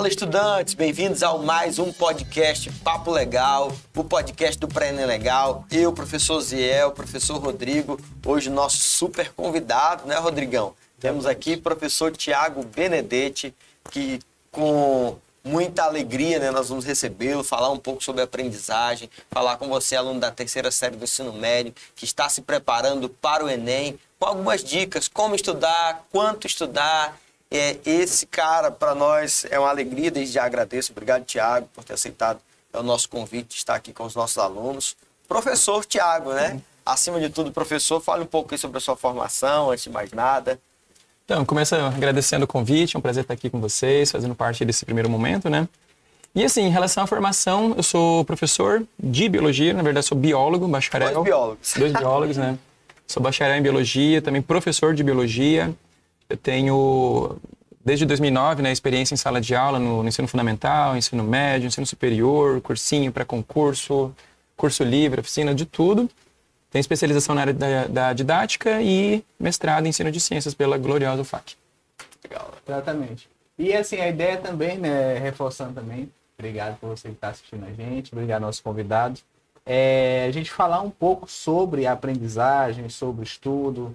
Fala, estudantes! Bem-vindos ao mais um podcast Papo Legal, o podcast do Pré-ENEM Legal. Eu, professor Ziel, professor Rodrigo, hoje nosso super convidado, né, Rodrigão? Temos aqui o professor Tiago Benedetti, que com muita alegria, né, nós vamos recebê-lo, falar um pouco sobre aprendizagem, falar com você, aluno da terceira série do ensino médio, que está se preparando para o Enem, com algumas dicas, como estudar, quanto estudar. Esse cara, para nós, é uma alegria, desde já agradeço. Obrigado, Tiago, por ter aceitado o nosso convite de estar aqui com os nossos alunos. Professor Tiago, né? Acima de tudo, professor, fale um pouco aí sobre a sua formação, antes de mais nada. Então, começo agradecendo o convite, é um prazer estar aqui com vocês, fazendo parte desse primeiro momento, né? E assim, em relação à formação, eu sou professor de biologia, na verdade sou biólogo, bacharel. Dois biólogos, né? Sou bacharel em biologia, também professor de biologia. Eu tenho, desde 2009, né, experiência em sala de aula no ensino fundamental, ensino médio, ensino superior, cursinho para concurso, curso livre, oficina, de tudo. Tenho especialização na área da didática e mestrado em ensino de ciências pela gloriosa UFAC. Legal. Exatamente. E assim, a ideia também, né, reforçando também, obrigado por você que está assistindo a gente, obrigado aos nossos convidados, a gente falar um pouco sobre a aprendizagem, sobre estudo,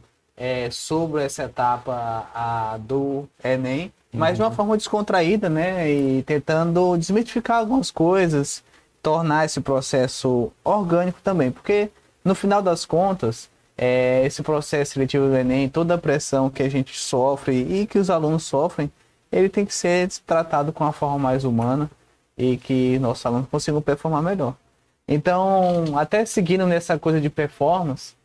sobre essa etapa do Enem, mas de uma forma descontraída, né? E tentando desmitificar algumas coisas, tornar esse processo orgânico também, porque no final das contas, esse processo seletivo do Enem, toda a pressão que a gente sofre e que os alunos sofrem, ele tem que ser tratado com uma forma mais humana e que nossos alunos consigam performar melhor. Então, até seguindo nessa coisa de performance,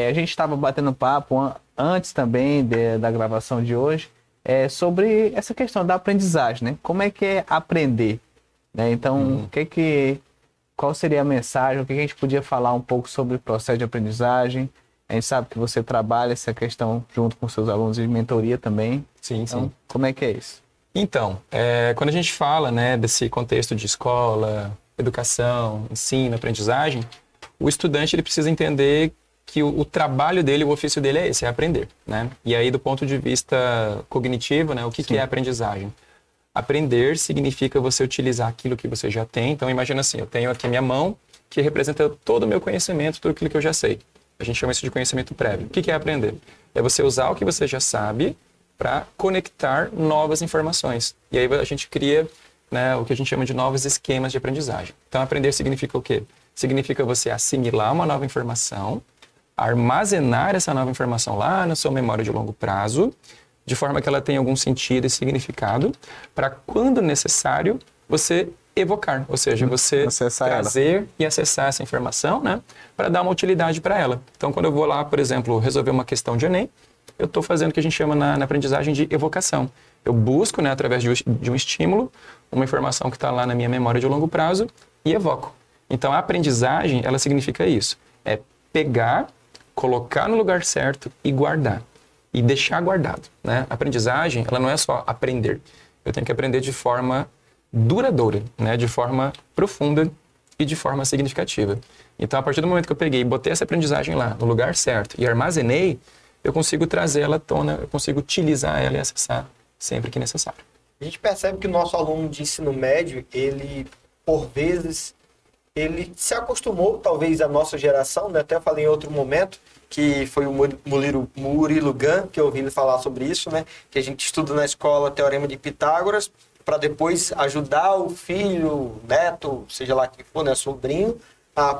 a gente estava batendo papo antes também da gravação de hoje sobre essa questão da aprendizagem, né? Como é que é aprender? Né? Então, qual seria a mensagem? O que a gente podia falar um pouco sobre o processo de aprendizagem? A gente sabe que você trabalha essa questão junto com seus alunos de mentoria também. Sim, então, sim. Como é que é isso? Então, quando a gente fala, né, desse contexto de escola, educação, ensino, aprendizagem, o estudante ele precisa entender que o trabalho dele, o ofício dele é esse, é aprender, né? E aí, do ponto de vista cognitivo, né, o que é aprendizagem? Aprender significa você utilizar aquilo que você já tem. Então, imagina assim, eu tenho aqui a minha mão, que representa todo o meu conhecimento, tudo aquilo que eu já sei. A gente chama isso de conhecimento prévio. O que é aprender? É você usar o que você já sabe para conectar novas informações. E aí a gente cria, né, o que a gente chama de novos esquemas de aprendizagem. Então, aprender significa o quê? Significa você assimilar uma nova informação, armazenar essa nova informação lá na sua memória de longo prazo, de forma que ela tenha algum sentido e significado, para quando necessário, você evocar, ou seja, você trazer e acessar essa informação, né, para dar uma utilidade para ela. Então, quando eu vou lá, por exemplo, resolver uma questão de Enem, eu estou fazendo o que a gente chama na aprendizagem de evocação. Eu busco, né, através de um estímulo, uma informação que está lá na minha memória de longo prazo e evoco. Então, a aprendizagem, ela significa isso. É pegar, colocar no lugar certo e guardar. E deixar guardado, né? A aprendizagem, ela não é só aprender. Eu tenho que aprender de forma duradoura, né? De forma profunda e de forma significativa. Então, a partir do momento que eu peguei e botei essa aprendizagem lá, no lugar certo, e armazenei, eu consigo trazer ela à tona, eu consigo utilizar ela e acessar sempre que necessário. A gente percebe que o nosso aluno de ensino médio, ele, por vezes, ele se acostumou, talvez, à nossa geração, né? Até eu falei em outro momento, que foi o Murilo Gun, que eu ouvi ele falar sobre isso, né? Que a gente estuda na escola Teorema de Pitágoras, para depois ajudar o filho, neto, seja lá quem for, né? Sobrinho,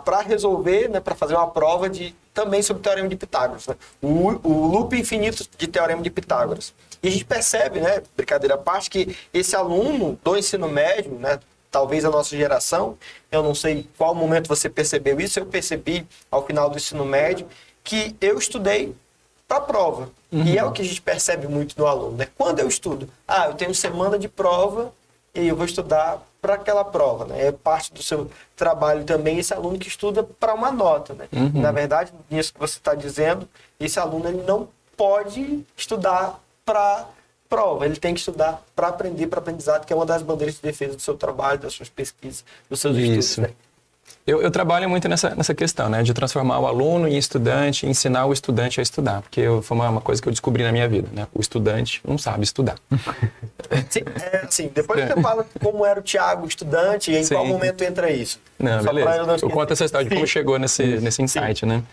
para resolver, né? Para fazer uma prova também sobre o Teorema de Pitágoras, né? O loop infinito de Teorema de Pitágoras. E a gente percebe, né? Brincadeira à parte, que esse aluno do ensino médio, né? Talvez a nossa geração, eu não sei qual momento você percebeu isso, eu percebi ao final do ensino médio que eu estudei para a prova. E é o que a gente percebe muito no aluno, né? Quando eu estudo, eu tenho semana de prova e eu vou estudar para aquela prova, né? É parte do seu trabalho também esse aluno que estuda para uma nota, né? Na verdade, nisso que você está dizendo, esse aluno ele não pode estudar para prova, ele tem que estudar para aprender, para aprendizado, que é uma das bandeiras de defesa do seu trabalho, das suas pesquisas, dos seus estudos, né? Eu trabalho muito nessa questão, né? De transformar o aluno em estudante, ensinar o estudante a estudar. Porque foi uma coisa que eu descobri na minha vida, né? O estudante não sabe estudar. Sim, assim, depois você fala como era o Thiago estudante e em qual momento entra isso. Não, Só beleza. Eu conto essa história de como chegou nesse insight, né?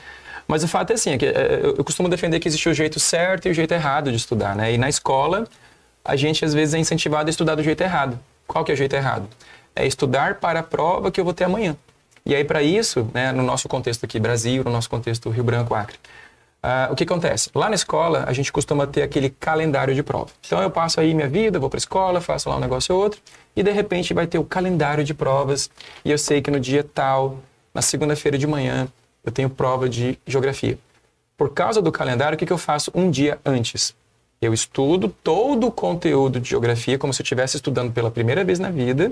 Mas o fato é assim, é que eu costumo defender que existe o jeito certo e o jeito errado de estudar, né? E na escola, a gente às vezes é incentivado a estudar do jeito errado. Qual que é o jeito errado? É estudar para a prova que eu vou ter amanhã. E aí, para isso, né, no nosso contexto aqui, Brasil, no nosso contexto Rio Branco, Acre, o que acontece? Lá na escola, a gente costuma ter aquele calendário de prova. Então, eu passo aí minha vida, vou para a escola, faço lá um negócio ou outro, e de repente vai ter o calendário de provas, e eu sei que no dia tal, na segunda-feira de manhã, eu tenho prova de geografia. Por causa do calendário, o que eu faço um dia antes? Eu estudo todo o conteúdo de geografia como se eu estivesse estudando pela primeira vez na vida,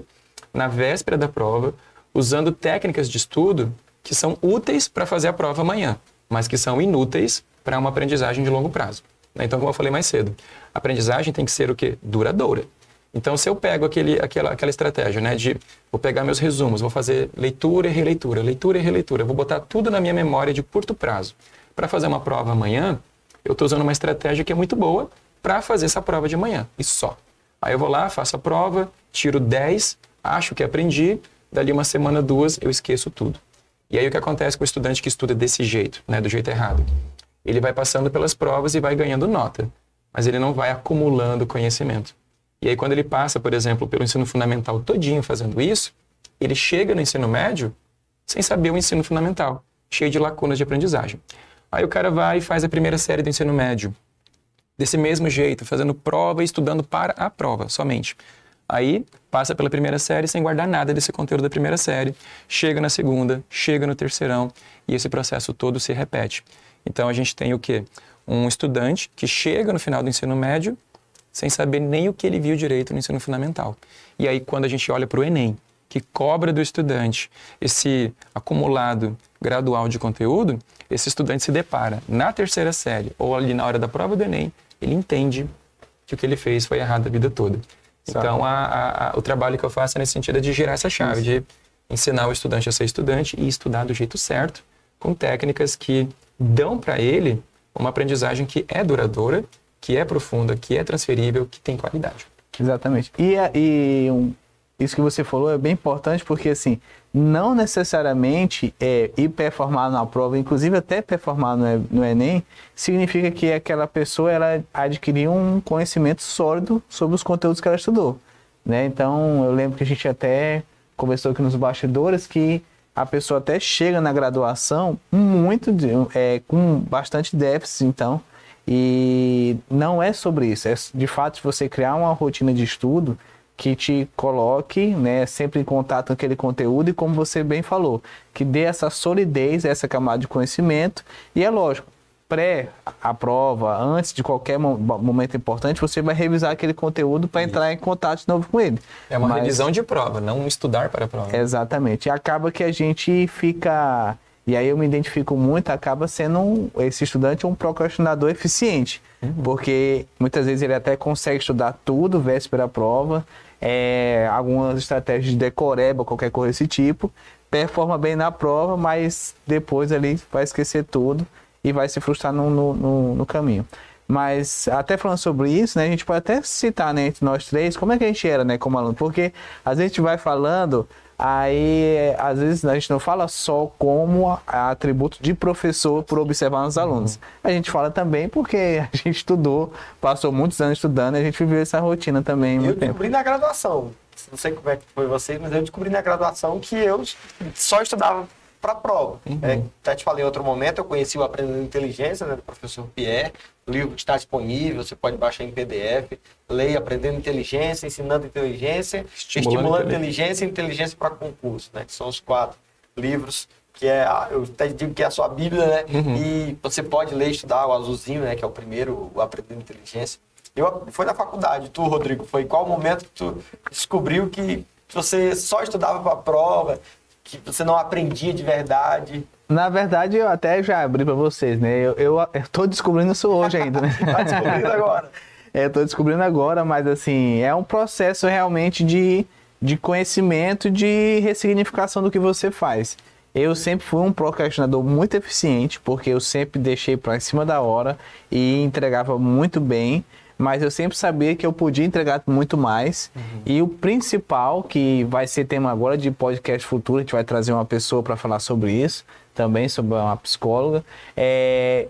na véspera da prova, usando técnicas de estudo que são úteis para fazer a prova amanhã, mas que são inúteis para uma aprendizagem de longo prazo. Então, como eu falei mais cedo, a aprendizagem tem que ser o quê? Duradoura. Então, se eu pego aquela estratégia, né, de vou pegar meus resumos, vou fazer leitura e releitura, vou botar tudo na minha memória de curto prazo. Para fazer uma prova amanhã, eu estou usando uma estratégia que é muito boa para fazer essa prova de amanhã, e só. Aí eu vou lá, faço a prova, tiro 10, acho que aprendi, dali uma semana, 2, eu esqueço tudo. E aí o que acontece com o estudante que estuda desse jeito, né, do jeito errado? Ele vai passando pelas provas e vai ganhando nota, mas ele não vai acumulando conhecimento. E aí quando ele passa, por exemplo, pelo ensino fundamental todinho fazendo isso, ele chega no ensino médio sem saber o ensino fundamental, cheio de lacunas de aprendizagem. Aí o cara vai e faz a primeira série do ensino médio, desse mesmo jeito, fazendo prova e estudando para a prova, somente. Aí, passa pela primeira série sem guardar nada desse conteúdo da primeira série, chega na segunda, chega no terceirão, e esse processo todo se repete. Então, a gente tem o quê? Um estudante que chega no final do ensino médio sem saber nem o que ele viu direito no ensino fundamental. E aí, quando a gente olha para o Enem, que cobra do estudante esse acumulado gradual de conteúdo, esse estudante se depara na terceira série, ou ali na hora da prova do Enem, ele entende que o que ele fez foi errado a vida toda. Então, o trabalho que eu faço é nesse sentido é de girar essa chave, de ensinar o estudante a ser estudante e estudar do jeito certo, com técnicas que dão para ele uma aprendizagem que é duradoura, que é profunda, que é transferível, que tem qualidade. Exatamente. Isso que você falou é bem importante porque, assim, não necessariamente ir performar na prova, inclusive até performar no Enem, significa que aquela pessoa ela adquiriu um conhecimento sólido sobre os conteúdos que ela estudou, né? Então, eu lembro que a gente até conversou aqui nos bastidores que a pessoa até chega na graduação com bastante déficit, então, e não é sobre isso. É, de fato, você criar uma rotina de estudo que te coloque, né, sempre em contato com aquele conteúdo e, como você bem falou, que dê essa solidez, essa camada de conhecimento. E é lógico, pré a prova, antes de qualquer momento importante, você vai revisar aquele conteúdo para entrar em contato de novo com ele. É uma revisão de prova, não estudar para a prova. Exatamente. E acaba que a gente fica... E aí eu me identifico muito, acaba sendo esse estudante um procrastinador eficiente. Porque muitas vezes ele até consegue estudar tudo, véspera à prova, algumas estratégias de decoreba, qualquer coisa desse tipo, performa bem na prova, mas depois ali vai esquecer tudo e vai se frustrar no caminho. Mas até falando sobre isso, né, a gente pode até citar, né, entre nós três, como é que a gente era, né, como aluno, porque às vezes a gente vai falando... Aí, às vezes, a gente não fala só como atributo de professor por observar nos alunos. A gente fala também porque a gente estudou, passou muitos anos estudando, e a gente viveu essa rotina também. Eu descobri na graduação, não sei como é que foi vocês, mas eu descobri na graduação que eu só estudava para a prova. Até te falei em outro momento, eu conheci o Aprendendo Inteligência, né, do professor Pierre, o livro está disponível, você pode baixar em PDF, leia Aprendendo Inteligência, Ensinando Inteligência, Estimulando Inteligência e Inteligência para Concurso, né, que são os 4 livros, que eu até digo que é a sua Bíblia, né, e você pode ler e estudar o azulzinho, né, que é o primeiro, o Aprendendo Inteligência. Foi na faculdade, tu, Rodrigo, foi qual momento que tu descobriu que você só estudava para a prova, que você não aprendia de verdade? Na verdade, eu até já abri para vocês, né? Eu tô descobrindo isso hoje ainda, né? Tá descobrindo agora. Tô descobrindo agora, mas assim, é um processo realmente de de conhecimento, de ressignificação do que você faz. Eu sempre fui um procrastinador muito eficiente, porque eu sempre deixei para cima da hora e entregava muito bem, mas eu sempre sabia que eu podia entregar muito mais. E o principal, que vai ser tema agora de podcast futuro, a gente vai trazer uma pessoa para falar sobre isso, também sobre uma psicóloga.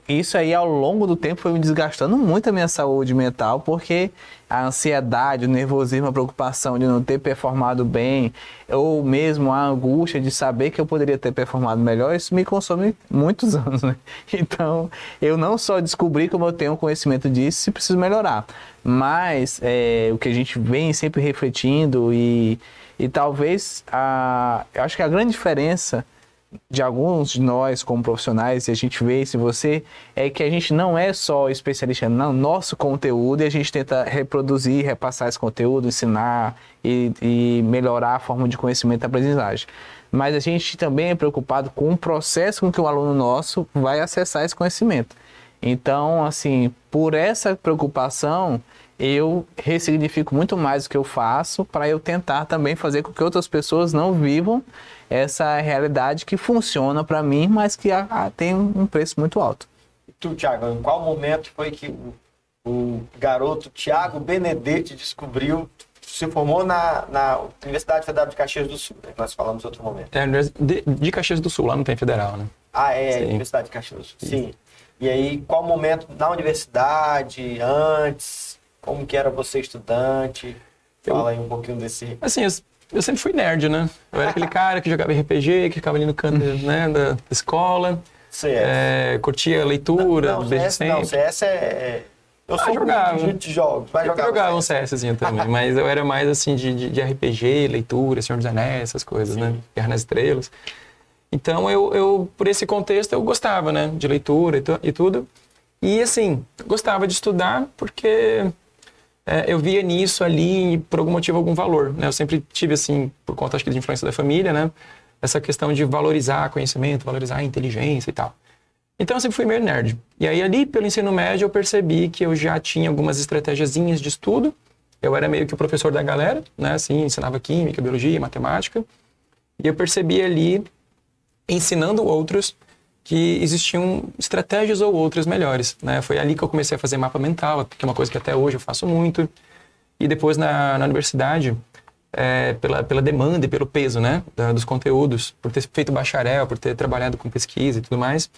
Isso aí, ao longo do tempo, foi me desgastando muito a minha saúde mental, porque a ansiedade, o nervosismo, a preocupação de não ter performado bem, ou mesmo a angústia de saber que eu poderia ter performado melhor, isso me consome muitos anos, né? Então, eu não só descobri como eu tenho conhecimento disso e preciso melhorar, mas o que a gente vem sempre refletindo e talvez, eu acho que a grande diferença de alguns de nós como profissionais, e a gente vê isso em você, é que a gente não é só especialista no nosso conteúdo e a gente tenta reproduzir, repassar esse conteúdo, ensinar e melhorar a forma de conhecimento e aprendizagem. Mas a gente também é preocupado com o processo com que o aluno nosso vai acessar esse conhecimento. Então, assim, por essa preocupação, eu ressignifico muito mais o que eu faço para eu tentar também fazer com que outras pessoas não vivam essa realidade que funciona para mim, mas que tem um preço muito alto. E tu, Thiago, em qual momento foi que o garoto Thiago Benedetti descobriu, se formou na Universidade Federal de Caxias do Sul, né, que nós falamos em outro momento? De Caxias do Sul, lá não tem federal, né? Sim. Universidade de Caxias do Sul, sim. E aí, qual momento na universidade, antes, como que era você estudante? Fala aí um pouquinho desse... Assim, eu sempre fui nerd, né? Eu era aquele cara que jogava RPG, que ficava ali no canto, né, da escola. CS. Curtia leitura, desde sempre. Não, CS é... Eu sou jogava de jogos, mas jogava um CSzinho também, mas eu era mais assim de RPG, leitura, Senhor dos Anéis, essas coisas, né? Guerra nas Estrelas. Então, eu, por esse contexto, eu gostava, né? De leitura e tudo. E, assim, gostava de estudar porque eu via nisso ali, por algum motivo, algum valor, né? Eu sempre tive, assim, por conta, acho que de influência da família, né? Essa questão de valorizar conhecimento, valorizar a inteligência e tal. Então, eu sempre fui meio nerd. E aí, ali, pelo ensino médio, eu percebi que eu já tinha algumas estratégiazinhas de estudo. Eu era meio que o professor da galera, né? Assim, ensinava química, biologia, matemática. E eu percebi ali, ensinando outros, que existiam estratégias ou outras melhores, né? Foi ali que eu comecei a fazer mapa mental, que é uma coisa que até hoje eu faço muito. E depois na universidade, pela demanda e pelo peso, né? Dos conteúdos, por ter feito bacharel, por ter trabalhado com pesquisa e tudo mais,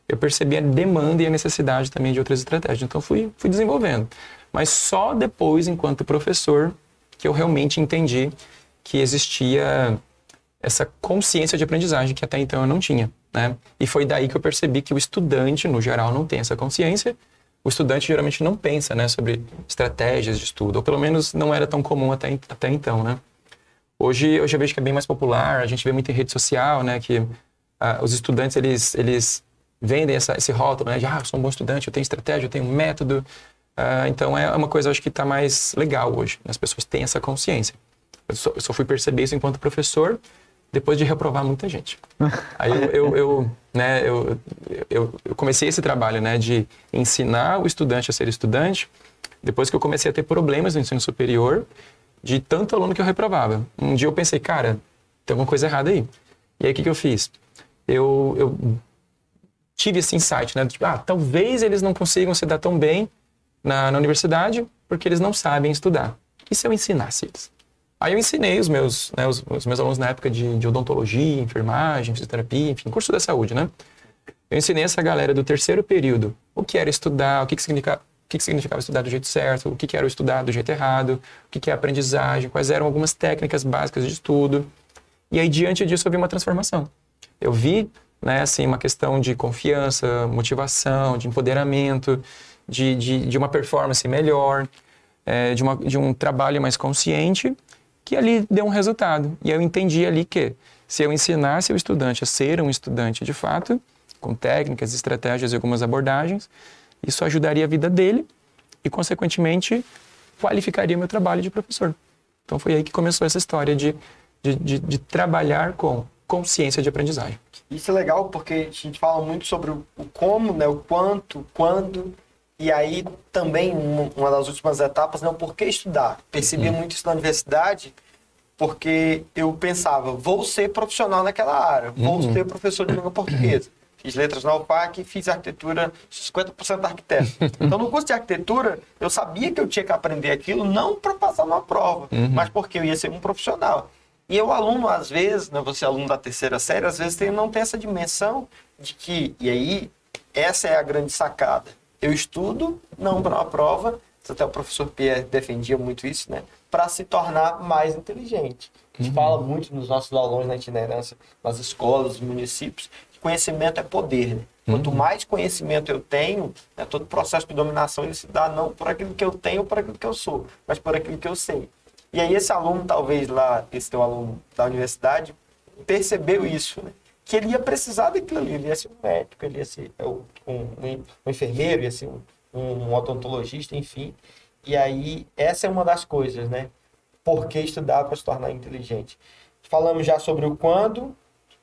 eu percebi a demanda e a necessidade também de outras estratégias. Então fui desenvolvendo. Mas só depois, enquanto professor, que eu realmente entendi que existia essa consciência de aprendizagem que até então eu não tinha, né? E foi daí que eu percebi que o estudante, no geral, não tem essa consciência. O estudante geralmente não pensa, né, sobre estratégias de estudo, ou pelo menos não era tão comum até então, né? Hoje eu já vejo que é bem mais popular, a gente vê muito em rede social, né, que os estudantes, eles vendem esse rótulo, né, de eu sou um bom estudante, eu tenho estratégia, eu tenho um método. Então é uma coisa, eu acho que está mais legal hoje, né? As pessoas têm essa consciência. Eu só fui perceber isso enquanto professor, depois de reprovar muita gente. Aí eu comecei esse trabalho, né, de ensinar o estudante a ser estudante, depois que eu comecei a ter problemas no ensino superior, de tanto aluno que eu reprovava. Um dia eu pensei, cara, tem alguma coisa errada aí. E aí o que eu fiz? Eu tive esse insight, né, tipo, talvez eles não consigam se dar tão bem na universidade porque eles não sabem estudar. E se eu ensinasse eles? Aí eu ensinei os meus alunos na época de odontologia, enfermagem, fisioterapia, enfim, curso da saúde, né? Eu ensinei essa galera do terceiro período o que era estudar, o que significava estudar do jeito certo, o que era estudar do jeito errado, o que é aprendizagem, quais eram algumas técnicas básicas de estudo. E aí, diante disso, eu vi uma transformação. Eu vi, né, assim, uma questão de confiança, motivação, de empoderamento, de uma performance melhor, de um trabalho mais consciente, que ali deu um resultado. E eu entendi ali que se eu ensinasse o estudante a ser um estudante de fato, com técnicas, estratégias e algumas abordagens, isso ajudaria a vida dele e, consequentemente, qualificaria meu trabalho de professor. Então foi aí que começou essa história de trabalhar com consciência de aprendizagem. Isso é legal porque a gente fala muito sobre o como, né, o quanto, quando, e aí também uma das últimas etapas, né, o porquê estudar. Percebi muito isso na universidade, porque eu pensava, vou ser profissional naquela área, vou ser professor de língua portuguesa. Fiz letras na UFAC, fiz arquitetura, 50% arquiteto. Então, no curso de arquitetura, eu sabia que eu tinha que aprender aquilo, não para passar numa prova, mas porque eu ia ser um profissional. E o aluno, às vezes, né, você é aluno da terceira série, às vezes não tem essa dimensão de que, e aí, essa é a grande sacada. Eu estudo, não para uma prova, até o professor Pierre defendia muito isso, né, para se tornar mais inteligente. A gente fala muito nos nossos alunos na itinerância, nas escolas, nos municípios, conhecimento é poder, né? Quanto mais conhecimento eu tenho, né, todo processo de dominação ele se dá não por aquilo que eu tenho ou por aquilo que eu sou, mas por aquilo que eu sei. E aí esse aluno, talvez lá, esse teu aluno da universidade, percebeu isso, né? Que ele ia precisar daquilo ali, ele ia ser um médico, ele ia ser um enfermeiro, ia ser um odontologista, enfim. E aí essa é uma das coisas, né? Por que estudar para se tornar inteligente? Falamos já sobre o quando,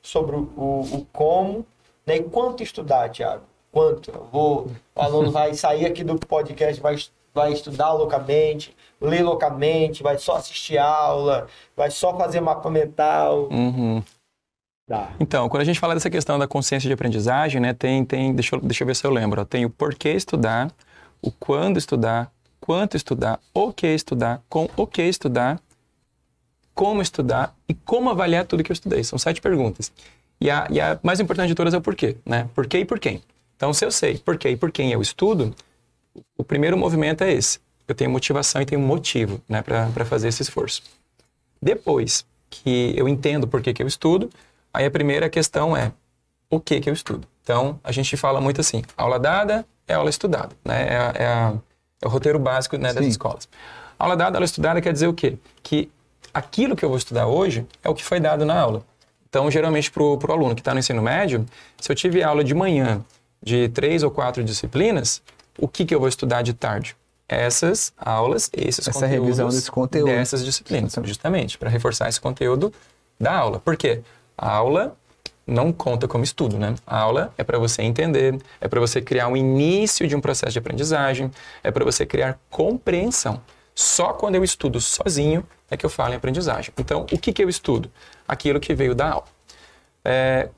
sobre o como, né? E quanto estudar, Thiago? Quanto? O aluno vai sair aqui do podcast, vai estudar loucamente, ler loucamente, vai só assistir aula, vai só fazer mapa mental. Dá. Então, quando a gente fala dessa questão da consciência de aprendizagem, né, deixa eu ver se eu lembro, ó, tem o porquê estudar, o quando estudar, quanto estudar, o que estudar, com o que estudar, como estudar e como avaliar tudo que eu estudei. São 7 perguntas. E a mais importante de todas é o porquê, né? Por quê e por quem. Então, se eu sei por quê e por quem eu estudo, o primeiro movimento é esse. Eu tenho motivação e tenho motivo, né, para fazer esse esforço. Depois que eu entendo por que eu estudo, aí a primeira questão é o que eu estudo. Então, a gente fala muito assim, aula dada é aula estudada, né? É o roteiro básico, né, das escolas. Aula dada, aula estudada quer dizer o quê? Que aquilo que eu vou estudar hoje é o que foi dado na aula. Então, geralmente, para o aluno que está no ensino médio, se eu tive aula de manhã de 3 ou 4 disciplinas, o que eu vou estudar de tarde? Essas aulas, esses conteúdos, revisão desse conteúdo. Dessas disciplinas, justamente, para reforçar esse conteúdo da aula. Por quê? A aula não conta como estudo, né? A aula é para você entender, é para você criar um início de um processo de aprendizagem, é para você criar compreensão. Só quando eu estudo sozinho é que eu falo em aprendizagem. Então, o que eu estudo? Aquilo que veio da aula.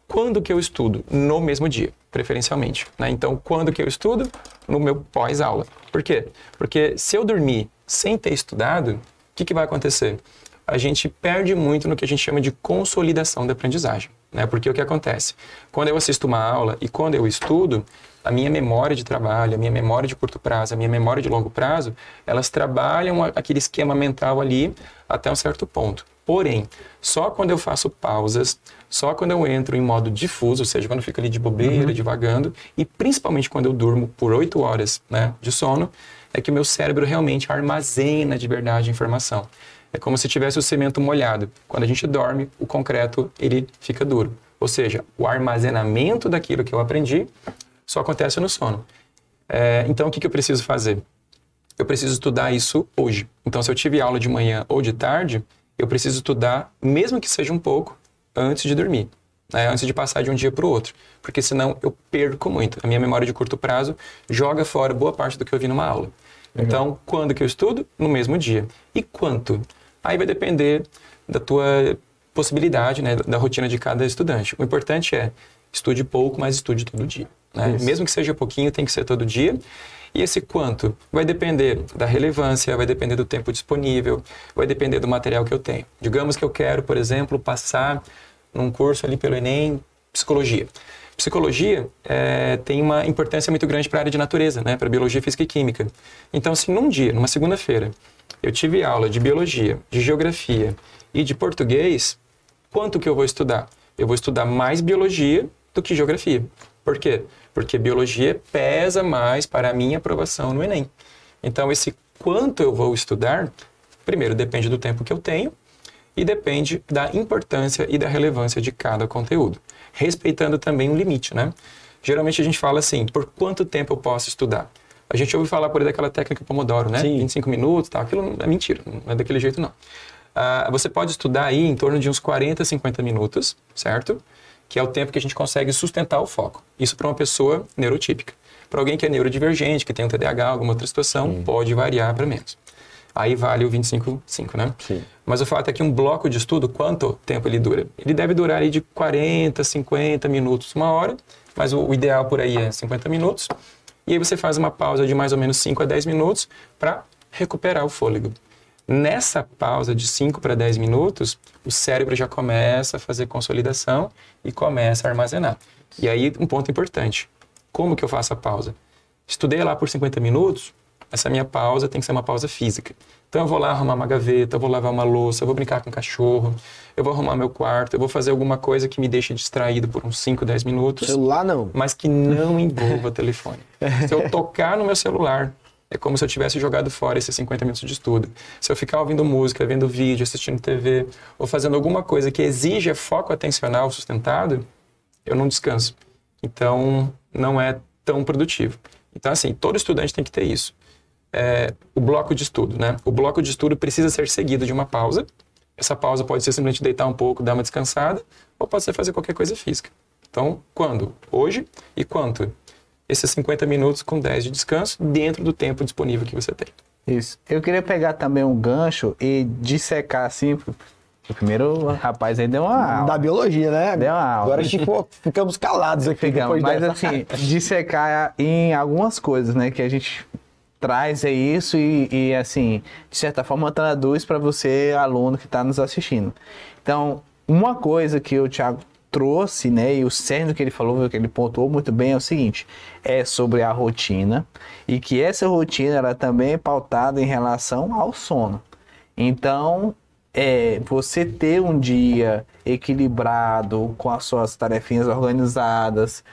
Quando que eu estudo? No mesmo dia, preferencialmente, né? Então, quando que eu estudo? No meu pós-aula. Por quê? Porque se eu dormir sem ter estudado, o que vai acontecer? A gente perde muito no que a gente chama de consolidação da aprendizagem, né? Porque o que acontece? Quando eu assisto uma aula e quando eu estudo, a minha memória de trabalho, a minha memória de curto prazo, a minha memória de longo prazo, elas trabalham aquele esquema mental ali até um certo ponto. Porém, só quando eu faço pausas, só quando eu entro em modo difuso, ou seja, quando eu fico ali de bobeira, divagando, e principalmente quando eu durmo por 8 horas, né, de sono, é que o meu cérebro realmente armazena de verdade a informação. É como se tivesse o cimento molhado. Quando a gente dorme, o concreto ele fica duro. Ou seja, o armazenamento daquilo que eu aprendi só acontece no sono. Então, o que eu preciso fazer? Eu preciso estudar isso hoje. Então, se eu tive aula de manhã ou de tarde, eu preciso estudar, mesmo que seja um pouco, antes de dormir, né? Antes de passar de um dia para o outro. Porque senão eu perco muito. A minha memória de curto prazo joga fora boa parte do que eu vi numa aula. Legal. Então, quando que eu estudo? No mesmo dia. E quanto? Aí vai depender da tua possibilidade, né, da rotina de cada estudante. O importante é estude pouco, mas estude todo dia, né? Mesmo que seja pouquinho, tem que ser todo dia. E esse quanto vai depender da relevância, vai depender do tempo disponível, vai depender do material que eu tenho. Digamos que eu quero, por exemplo, passar num curso ali pelo Enem, psicologia. Psicologia tem uma importância muito grande para a área de natureza, né? Para biologia, física e química. Então, se num dia, numa segunda-feira, eu tive aula de biologia, de geografia e de português, quanto que eu vou estudar? Eu vou estudar mais biologia do que geografia. Por quê? Porque biologia pesa mais para a minha aprovação no Enem. Então, esse quanto eu vou estudar, primeiro, depende do tempo que eu tenho e depende da importância e da relevância de cada conteúdo. Respeitando também um limite, né? Geralmente a gente fala assim, por quanto tempo eu posso estudar? A gente ouve falar por aí daquela técnica Pomodoro, né? Sim. 25 minutos, tal. Aquilo é mentira, não é daquele jeito não. Você pode estudar aí em torno de uns 40, 50 minutos, certo? Que é o tempo que a gente consegue sustentar o foco. Isso para uma pessoa neurotípica. Para alguém que é neurodivergente, que tem um TDAH, alguma outra situação, pode variar para menos. aí vale o 25/5, né? Sim. Mas o fato é que um bloco de estudo, quanto tempo ele dura? Ele deve durar aí de 40, 50 minutos, 1 hora, mas o ideal por aí é 50 minutos. E aí você faz uma pausa de mais ou menos 5 a 10 minutos para recuperar o fôlego. Nessa pausa de 5 para 10 minutos, o cérebro já começa a fazer consolidação e começa a armazenar. E aí, um ponto importante. Como que eu faço a pausa? Estudei lá por 50 minutos, essa minha pausa tem que ser uma pausa física. Então eu vou lá arrumar uma gaveta, eu vou lavar uma louça, eu vou brincar com o cachorro, eu vou arrumar meu quarto, eu vou fazer alguma coisa que me deixe distraído por uns 5, 10 minutos. Celular não. Mas que não envolva telefone. Se eu tocar no meu celular, é como se eu tivesse jogado fora esses 50 minutos de estudo. Se eu ficar ouvindo música, vendo vídeo, assistindo TV, ou fazendo alguma coisa que exija foco atencional sustentado, eu não descanso. Então, não é tão produtivo. Então, assim, todo estudante tem que ter isso. O bloco de estudo, né? O bloco de estudo precisa ser seguido de uma pausa. Essa pausa pode ser simplesmente deitar um pouco, dar uma descansada, ou pode ser fazer qualquer coisa física. Então, quando? Hoje e quanto? Esses 50 minutos com 10 de descanso dentro do tempo disponível que você tem. Isso. Eu queria pegar também um gancho e dissecar assim. O primeiro rapaz aí deu uma aula. Da biologia, né? Deu uma aula. Agora ficamos calados aqui. Ficamos, mas dessa. assim, dissecar em algumas coisas, né? Que a gente traz isso e assim, de certa forma traduz para você, aluno que está nos assistindo. Então, uma coisa que o Thiago trouxe, né, e o cerne que ele falou, que ele pontuou muito bem, é o seguinte, é sobre a rotina, e que essa rotina ela também é pautada em relação ao sono. Então, você ter um dia equilibrado, com as suas tarefinhas organizadas,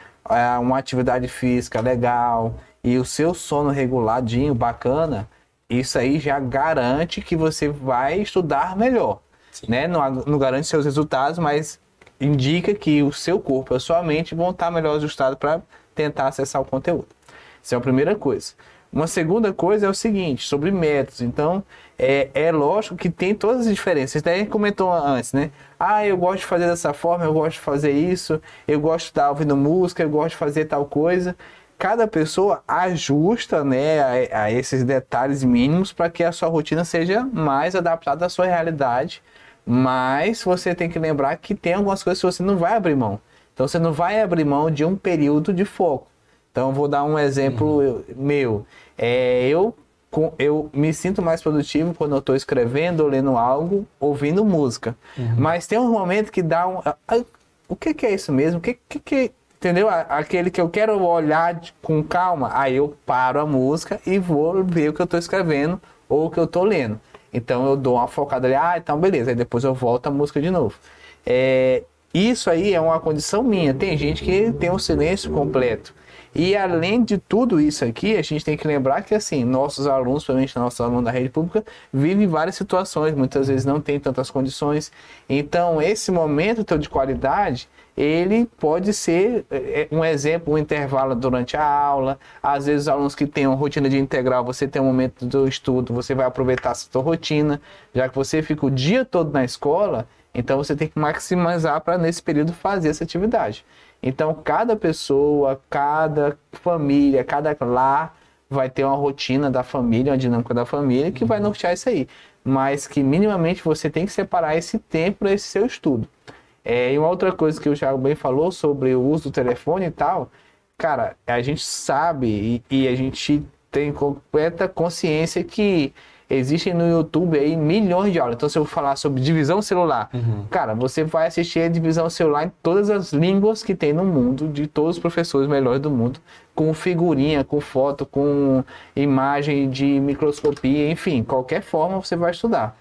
uma atividade física legal, e o seu sono reguladinho, bacana, isso aí já garante que você vai estudar melhor, né? Não garante seus resultados, mas indica que o seu corpo e a sua mente vão estar melhor ajustados para tentar acessar o conteúdo. Isso é a primeira coisa. Uma segunda coisa é o seguinte, sobre métodos. Então, é lógico que tem todas as diferenças. Daí a gente comentou antes, né? Eu gosto de fazer dessa forma, eu gosto de fazer isso, eu gosto de estar ouvindo música, eu gosto de fazer tal coisa. Cada pessoa ajusta, né, a esses detalhes mínimos para que a sua rotina seja mais adaptada à sua realidade. Mas você tem que lembrar que tem algumas coisas que você não vai abrir mão. Então você não vai abrir mão de um período de foco. Então eu vou dar um exemplo meu. Eu me sinto mais produtivo quando eu estou escrevendo ou lendo algo, ouvindo música. Mas tem um momento que dá um... O que é isso mesmo? Entendeu? Aquele que eu quero olhar com calma, aí eu paro a música e vou ver o que eu estou escrevendo ou o que eu estou lendo. Então eu dou uma focada ali, então beleza, aí depois eu volto a música de novo. Isso aí é uma condição minha. Tem gente que tem um silêncio completo. E além de tudo isso aqui, a gente tem que lembrar que assim, nossos alunos, principalmente nossos alunos da rede pública, vivem várias situações, muitas vezes não tem tantas condições. Então esse momento teu de qualidade, ele pode ser um exemplo, um intervalo durante a aula. Às vezes os alunos que têm uma rotina de integral, você tem um momento do estudo, você vai aproveitar essa sua rotina, já que você fica o dia todo na escola, então você tem que maximizar para nesse período fazer essa atividade. Então cada pessoa, cada família, cada lar vai ter uma rotina da família, uma dinâmica da família que vai nortear isso aí. Mas que minimamente você tem que separar esse tempo para esse seu estudo. E uma outra coisa que o Thiago bem falou sobre o uso do telefone e tal, cara, a gente sabe e a gente tem completa consciência que existem no YouTube aí milhões de aulas. Então, se eu falar sobre divisão celular, cara, você vai assistir a divisão celular em todas as línguas que tem no mundo, de todos os professores melhores do mundo, com figurinha, com foto, com imagem de microscopia, enfim, qualquer forma você vai estudar.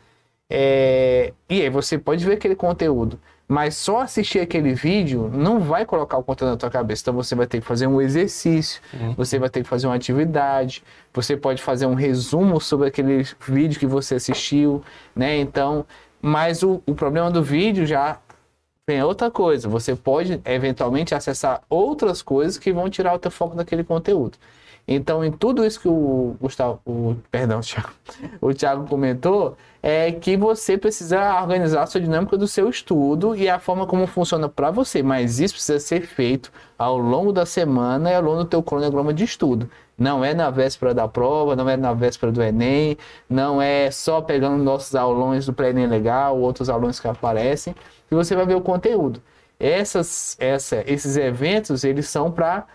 E aí você pode ver aquele conteúdo, mas só assistir aquele vídeo não vai colocar o conteúdo na tua cabeça. Então você vai ter que fazer um exercício, você vai ter que fazer uma atividade, você pode fazer um resumo sobre aquele vídeo que você assistiu, né? Então, mas o problema do vídeo já tem outra coisa. Você pode eventualmente acessar outras coisas que vão tirar o teu foco daquele conteúdo. Então, em tudo isso que o Thiago comentou, é que você precisa organizar a sua dinâmica do seu estudo e a forma como funciona para você. Mas isso precisa ser feito ao longo da semana e ao longo do teu cronograma de estudo. Não é na véspera da prova, não é na véspera do Enem, não é só pegando nossos aulões do pré-Enem Legal, outros aulões que aparecem, e você vai ver o conteúdo. Esses eventos, eles são para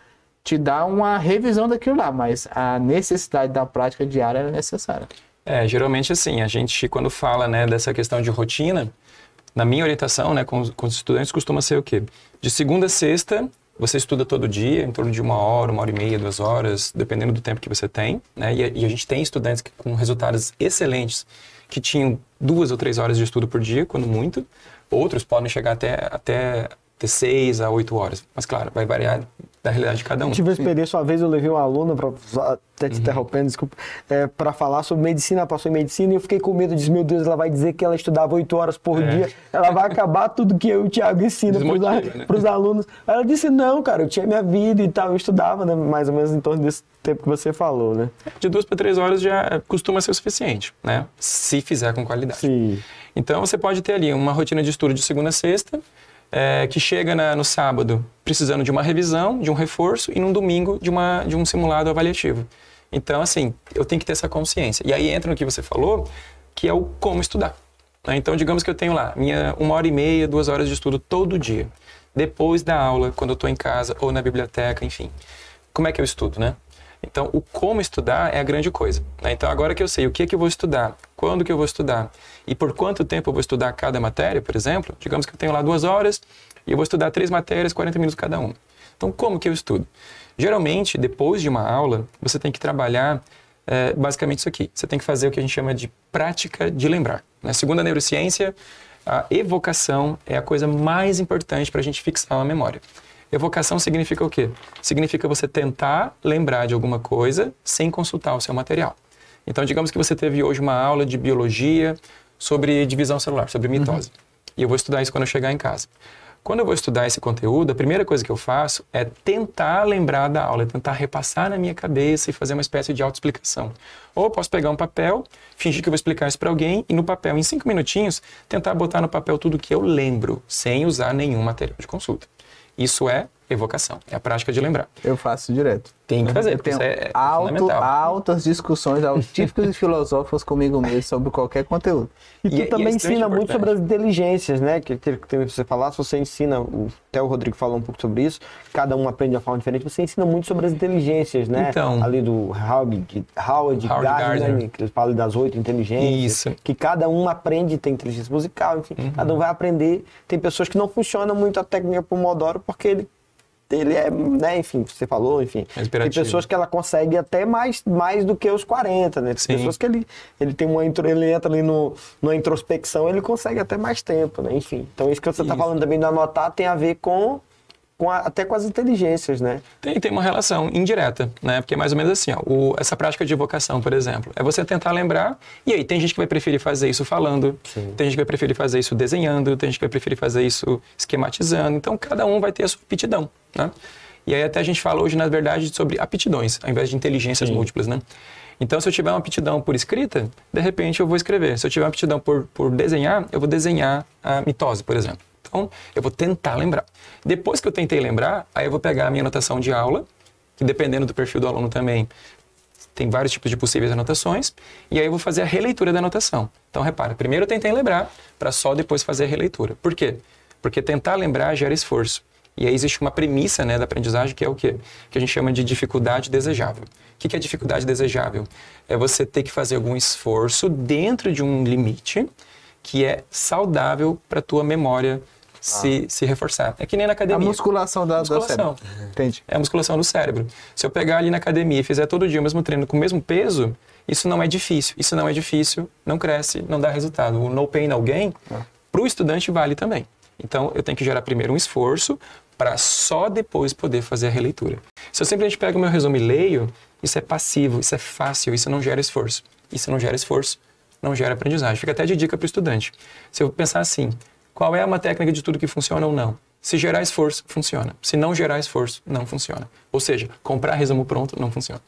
te dar uma revisão daquilo lá, mas a necessidade da prática diária é necessária. Geralmente assim, a gente quando fala, né, dessa questão de rotina, na minha orientação, né, com os estudantes costuma ser o quê? De segunda a sexta, você estuda todo dia, em torno de 1 hora e meia, 2 horas, dependendo do tempo que você tem, né, e a gente tem estudantes com resultados excelentes, que tinham 2 ou 3 horas de estudo por dia, quando muito, outros podem chegar até 6 a 8 horas, mas claro, vai variar da realidade de cada um. Eu tive uma experiência, uma vez eu levei uma aluna, até te interrompendo, desculpa, para falar sobre medicina, ela passou em medicina e eu fiquei com medo, disse, meu Deus, ela vai dizer que ela estudava 8 horas por dia, ela vai acabar tudo que eu e o Thiago ensina para os alunos. Ela disse, não, cara, eu tinha minha vida e tal, eu estudava, né, mais ou menos em torno desse tempo que você falou, né? De 2 para 3 horas já costuma ser o suficiente, né? Se fizer com qualidade. Sim. Então você pode ter ali uma rotina de estudo de segunda a sexta, que chega no sábado precisando de uma revisão, de um reforço, e no domingo de um simulado avaliativo. Então, assim, eu tenho que ter essa consciência. E aí entra no que você falou, que é o como estudar. Né? Então, digamos que eu tenho lá minha 1 hora e meia, 2 horas de estudo todo dia. Depois da aula, quando eu estou em casa ou na biblioteca, enfim. Como é que eu estudo, né? Então, o como estudar é a grande coisa. Né? Então, agora que eu sei o que eu vou estudar, quando que eu vou estudar e por quanto tempo eu vou estudar cada matéria, por exemplo, digamos que eu tenho lá 2 horas e eu vou estudar 3 matérias, 40 minutos cada uma. Então, como que eu estudo? Geralmente, depois de uma aula, você tem que trabalhar basicamente isso aqui. Você tem que fazer o que a gente chama de prática de lembrar. Né? Segundo a neurociência, a evocação é a coisa mais importante para a gente fixar uma memória. Evocação significa o quê? Significa você tentar lembrar de alguma coisa sem consultar o seu material. Então, digamos que você teve hoje uma aula de biologia sobre divisão celular, sobre mitose. E eu vou estudar isso quando eu chegar em casa. Quando eu vou estudar esse conteúdo, a primeira coisa que eu faço é tentar lembrar da aula, tentar repassar na minha cabeça e fazer uma espécie de autoexplicação. Ou eu posso pegar um papel, fingir que eu vou explicar isso para alguém e no papel, em 5 minutinhos, tentar botar no papel tudo que eu lembro, sem usar nenhum material de consulta. Isso é evocação, é a prática de lembrar. Eu faço direto. Tem que fazer, porque isso é fundamental. Altas discussões científicas e filosóficas comigo mesmo sobre qualquer conteúdo. E tu também ensina muito sobre as inteligências, né? Que você falasse, você ensina, até o Rodrigo falou um pouco sobre isso, cada um aprende de uma forma diferente, você ensina muito sobre as inteligências, né? Então, ali do Howard Gardner, que ele fala das 8 inteligências, isso. Que cada um aprende, tem inteligência musical, enfim, cada um vai aprender. Tem pessoas que não funcionam muito a técnica Pomodoro porque ele é, né, enfim, você falou, enfim. Tem pessoas que ela consegue até mais do que os 40, né? Tem pessoas que ele tem ele entra ali numa introspecção, ele consegue até mais tempo, né? Enfim. Então isso que você está falando também do anotar tem a ver até com as inteligências, né? Tem uma relação indireta, né? Porque é mais ou menos assim, ó, essa prática de evocação, por exemplo, é você tentar lembrar, e aí tem gente que vai preferir fazer isso falando, tem gente que vai preferir fazer isso desenhando, tem gente que vai preferir fazer isso esquematizando, então cada um vai ter a sua aptidão, né? E aí até a gente fala hoje, na verdade, sobre aptidões, ao invés de inteligências múltiplas, né? Então, se eu tiver uma aptidão por escrita, de repente eu vou escrever. Se eu tiver uma aptidão por desenhar, eu vou desenhar a mitose, por exemplo. Então, eu vou tentar lembrar. Depois que eu tentei lembrar, aí eu vou pegar a minha anotação de aula, que dependendo do perfil do aluno também, tem vários tipos de possíveis anotações, e aí eu vou fazer a releitura da anotação. Então, repara, primeiro eu tentei lembrar, para só depois fazer a releitura. Por quê? Porque tentar lembrar gera esforço. E aí existe uma premissa, né, da aprendizagem, que é o quê? Que a gente chama de dificuldade desejável. O que é dificuldade desejável? É você ter que fazer algum esforço dentro de um limite que é saudável para a tua memória se reforçar. É que nem na academia. A musculação do cérebro. Entendi. É a musculação do cérebro. Se eu pegar ali na academia e fizer todo dia o mesmo treino com o mesmo peso, isso não é difícil. Isso não é difícil, não cresce, não dá resultado. O no pain, no gain, para o estudante vale também. Então, eu tenho que gerar primeiro um esforço para só depois poder fazer a releitura. Se eu simplesmente pego o meu resumo e leio, isso é passivo, isso é fácil, isso não gera esforço. Isso não gera esforço, não gera aprendizagem. Fica até de dica para o estudante. Se eu pensar assim, qual é uma técnica de tudo que funciona ou não? Se gerar esforço, funciona. Se não gerar esforço, não funciona. Ou seja, comprar resumo pronto não funciona.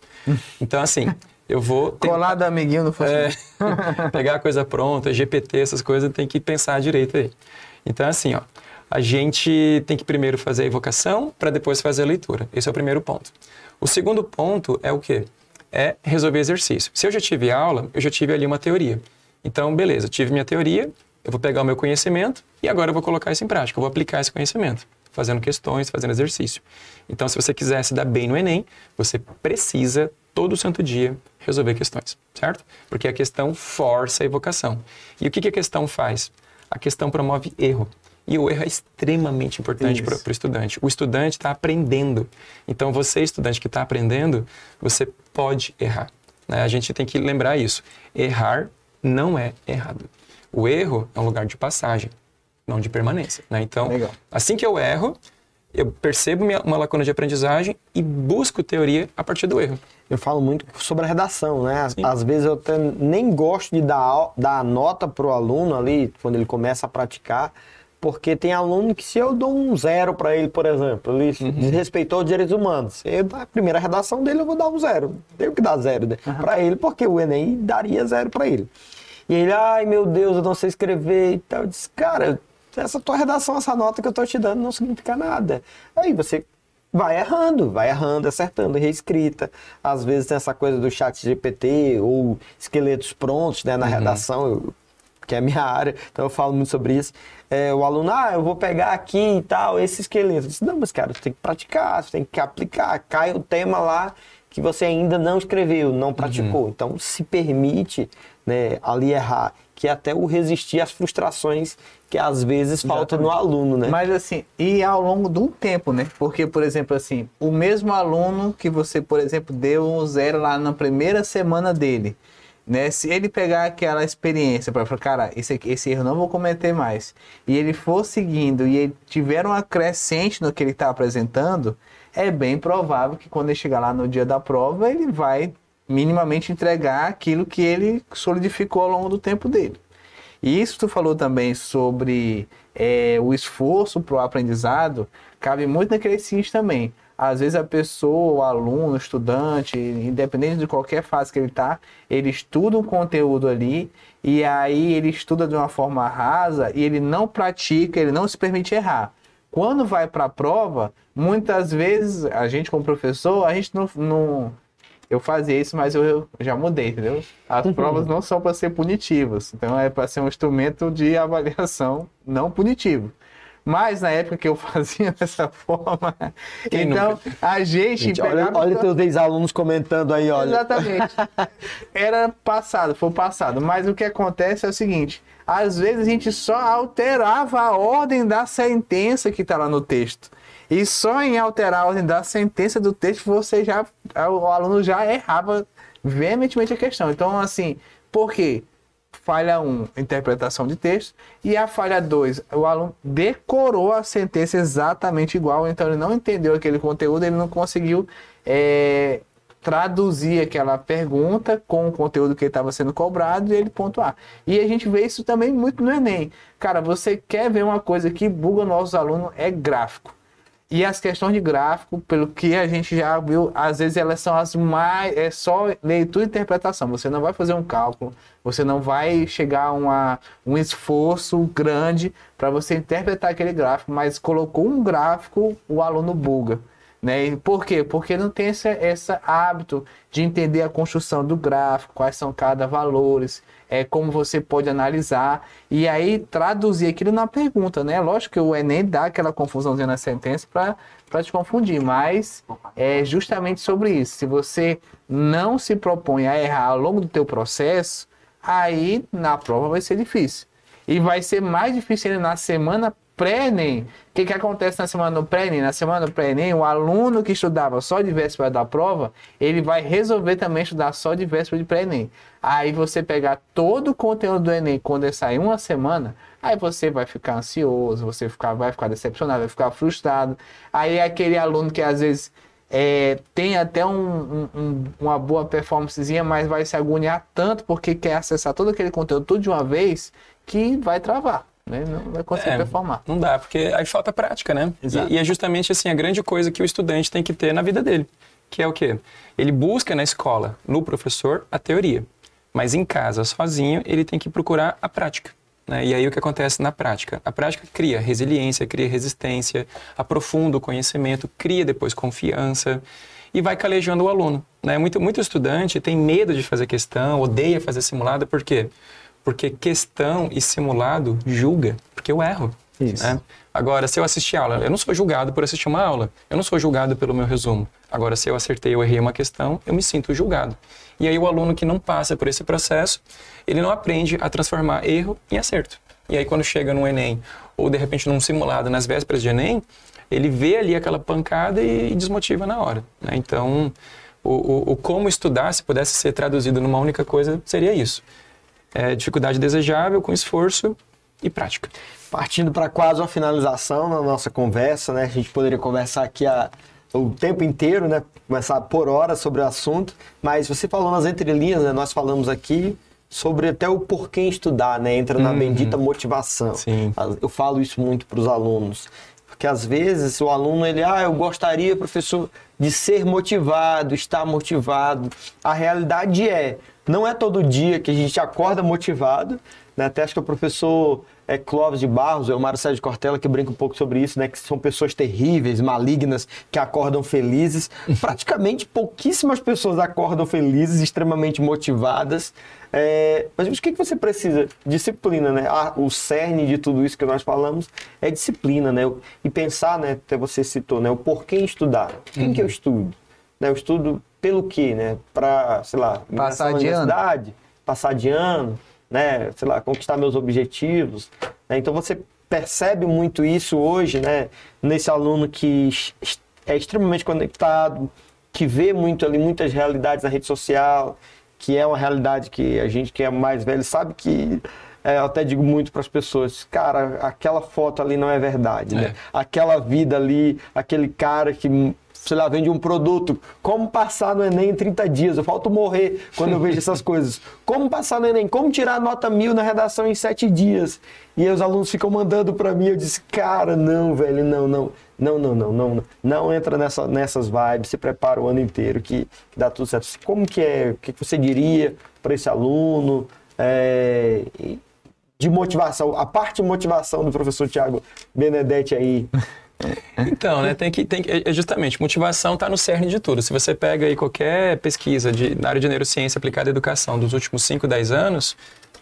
Então, assim, eu vou... Colar do amiguinho não funciona. Pegar a coisa pronta, GPT, essas coisas, tem que pensar direito aí. Então, assim, ó, a gente tem que primeiro fazer a evocação para depois fazer a leitura. Esse é o primeiro ponto. O segundo ponto é o quê? É resolver exercício. Se eu já tive aula, eu já tive ali uma teoria. Então, beleza, tive minha teoria, eu vou pegar o meu conhecimento e agora eu vou colocar isso em prática, eu vou aplicar esse conhecimento, fazendo questões, fazendo exercício. Então, se você quiser se dar bem no Enem, você precisa, todo santo dia, resolver questões, certo? Porque a questão força a evocação. E o que a questão faz? A questão promove erro. E o erro é extremamente importante para o estudante. O estudante está aprendendo. Então, você, estudante que está aprendendo, você pode errar, né? A gente tem que lembrar isso. Errar não é errado. O erro é um lugar de passagem, não de permanência, né? Então, assim que eu erro, eu percebo uma lacuna de aprendizagem e busco teoria a partir do erro. Eu falo muito sobre a redação, né? Às vezes eu até nem gosto de dar a nota para o aluno ali, quando ele começa a praticar, porque tem aluno que se eu dou um 0 para ele, por exemplo, ele desrespeitou os direitos humanos, na primeira redação dele eu vou dar um 0. Tenho que dar 0, né? Para ele, porque o Enem daria 0 para ele. E ele, ai meu Deus, eu não sei escrever e tal. Eu disse, cara, essa tua redação, essa nota que eu tô te dando não significa nada. Aí você vai errando, acertando, reescrita. Às vezes tem essa coisa do chat GPT ou esqueletos prontos, né, na redação, que é a minha área, então eu falo muito sobre isso. O aluno, eu vou pegar aqui e tal, esse esqueleto. Eu disse, não, mas cara, você tem que praticar, você tem que aplicar. Cai o tema lá que você ainda não escreveu, não praticou. Então se permite, né, ali errar, que é até o resistir às frustrações que às vezes faltam no aluno, né? Mas assim, e ao longo de um tempo, né? Porque, por exemplo, assim, o mesmo aluno que você, por exemplo, deu um 0 lá na primeira semana dele, né? Se ele pegar aquela experiência para falar, cara, esse erro não vou cometer mais, e ele for seguindo e ele tiver uma crescente no que ele está apresentando, é bem provável que quando ele chegar lá no dia da prova, ele vai minimamente entregar aquilo que ele solidificou ao longo do tempo dele. E isso tu falou também sobre o esforço para o aprendizado, cabe muito naquele seguinte também. Às vezes a pessoa, o aluno, o estudante, independente de qualquer fase que ele está, ele estuda um conteúdo ali e aí ele estuda de uma forma rasa e ele não pratica, ele não se permite errar. Quando vai para a prova, muitas vezes a gente como professor, a gente não eu fazia isso, mas eu já mudei, entendeu? As provas não são para ser punitivas, então é para ser um instrumento de avaliação não punitivo. Mas na época que eu fazia dessa forma, então a gente olha teus ex-alunos comentando aí, olha. Exatamente. Foi passado. Mas o que acontece é o seguinte, às vezes a gente só alterava a ordem da sentença que está lá no texto. E só em alterar a ordem da sentença do texto, o aluno já errava veementemente a questão. Então, assim, por quê? Falha 1, interpretação de texto. E a falha 2, o aluno decorou a sentença exatamente igual. Então, ele não entendeu aquele conteúdo, ele não conseguiu traduzir aquela pergunta com o conteúdo que estava sendo cobrado e ele pontuar. E a gente vê isso também muito no Enem. Cara, você quer ver uma coisa que buga nossos alunos, é gráfico. E as questões de gráfico, pelo que a gente já viu, às vezes elas são as mais... É só leitura e interpretação. Você não vai fazer um cálculo, você não vai chegar a um esforço grande para você interpretar aquele gráfico, mas colocou um gráfico, o aluno buga. Né? E por quê? Porque não tem esse hábito de entender a construção do gráfico, quais são cada valores, como você pode analisar e aí traduzir aquilo na pergunta, né? Lógico que o Enem dá aquela confusãozinha na sentença para te confundir, mas é justamente sobre isso. Se você não se propõe a errar ao longo do teu processo, aí na prova vai ser difícil. E vai ser mais difícil ainda na semana pré-ENEM. O que acontece na semana do pré-ENEM? Na semana do pré-ENEM, o aluno que estudava só de véspera da prova, ele vai resolver também estudar só de véspera de pré-ENEM. Aí você pegar todo o conteúdo do Enem quando ele sair uma semana, aí você vai ficar ansioso, vai ficar decepcionado, vai ficar frustrado. Aí aquele aluno que às vezes tem até uma boa performancezinha, mas vai se agoniar tanto porque quer acessar todo aquele conteúdo tudo de uma vez, que vai travar. Né? Não vai conseguir performar. Não dá, porque aí falta prática, né? E é justamente assim, a grande coisa que o estudante tem que ter na vida dele, que é o quê? Ele busca na escola, no professor, a teoria, mas em casa, sozinho, ele tem que procurar a prática. Né? E aí o que acontece na prática? A prática cria resiliência, cria resistência, aprofunda o conhecimento, cria depois confiança. e vai calejando o aluno, né? Muito estudante tem medo de fazer questão, odeia fazer simulado, por quê? Porque questão e simulado julga, porque eu erro. Isso. Né? Agora, se eu assistir aula, eu não sou julgado por assistir uma aula, eu não sou julgado pelo meu resumo. Agora, se eu acertei ou errei uma questão, eu me sinto julgado. E aí o aluno que não passa por esse processo, ele não aprende a transformar erro em acerto. E aí quando chega no Enem, ou de repente num simulado nas vésperas de Enem, ele vê ali aquela pancada e desmotiva na hora. Né? Então, o como estudar, se pudesse ser traduzido numa única coisa, seria isso. Dificuldade desejável com esforço e prática. Partindo para quase uma finalização na nossa conversa, né? A gente poderia conversar aqui o tempo inteiro, né? Começar por horas sobre o assunto, mas você falou nas entrelinhas, né? Nós falamos aqui sobre até o porquê estudar, né? Entra na bendita motivação. Sim. Eu falo isso muito para os alunos, porque às vezes o aluno, eu gostaria, professor, de ser motivado, estar motivado. A realidade não é todo dia que a gente acorda motivado, né? Até acho que o professor Clóvis de Barros, o Mário Sérgio Cortella, que brinca um pouco sobre isso, né? Que são pessoas terríveis, malignas, que acordam felizes. Praticamente pouquíssimas pessoas acordam felizes, extremamente motivadas. Mas o que você precisa? Disciplina, né? O cerne de tudo isso que nós falamos é disciplina, né? E pensar, né? Até você citou, né? O porquê estudar. Quem que eu estudo? Né? Eu estudo pelo quê, né? Para, sei lá, passar de ano. Passar de ano, né? Sei lá, conquistar meus objetivos. Né? Então você percebe muito isso hoje, né? Nesse aluno que é extremamente conectado, que vê muito ali, muitas realidades na rede social, que é uma realidade que a gente que é mais velho sabe que eu até digo muito para as pessoas, cara, aquela foto ali não é verdade, né? Aquela vida ali, aquele cara que, sei lá, vende um produto, como passar no Enem em 30 dias, eu falto morrer quando eu vejo essas coisas. Como passar no Enem, como tirar a nota 1000 na redação em 7 dias. E aí os alunos ficam mandando para mim, eu disse, cara, não, velho, não entra nessas vibes, se prepara o ano inteiro que dá tudo certo. Como que o que você diria para esse aluno de motivação, a parte de motivação do professor Thiago Benedetti aí? Então, né, justamente, motivação está no cerne de tudo. Se você pega aí qualquer pesquisa na área de neurociência aplicada à educação dos últimos 5, 10 anos,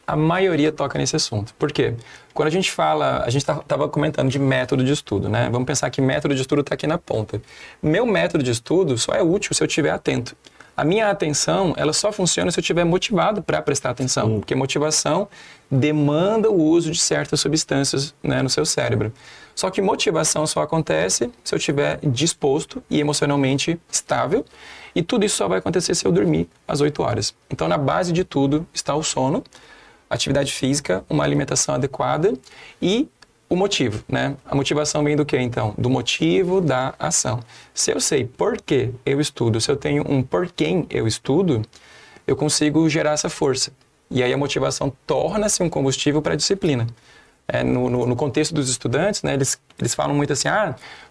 a maioria toca nesse assunto. Por quê? Quando a gente fala, a gente estava comentando de método de estudo, né? Vamos pensar que método de estudo está aqui na ponta. Meu método de estudo só é útil se eu estiver atento. A minha atenção, ela só funciona se eu estiver motivado para prestar atenção, porque motivação demanda o uso de certas substâncias, né, no seu cérebro. Só que motivação só acontece se eu estiver disposto e emocionalmente estável, e tudo isso só vai acontecer se eu dormir às 8 horas. Então, na base de tudo está o sono, atividade física, uma alimentação adequada e o motivo, né? A motivação vem do quê, então? Do motivo da ação. Se eu sei por que eu estudo, se eu tenho um por quem eu estudo, eu consigo gerar essa força. E aí a motivação torna-se um combustível para a disciplina. No contexto dos estudantes, né, eles falam muito assim,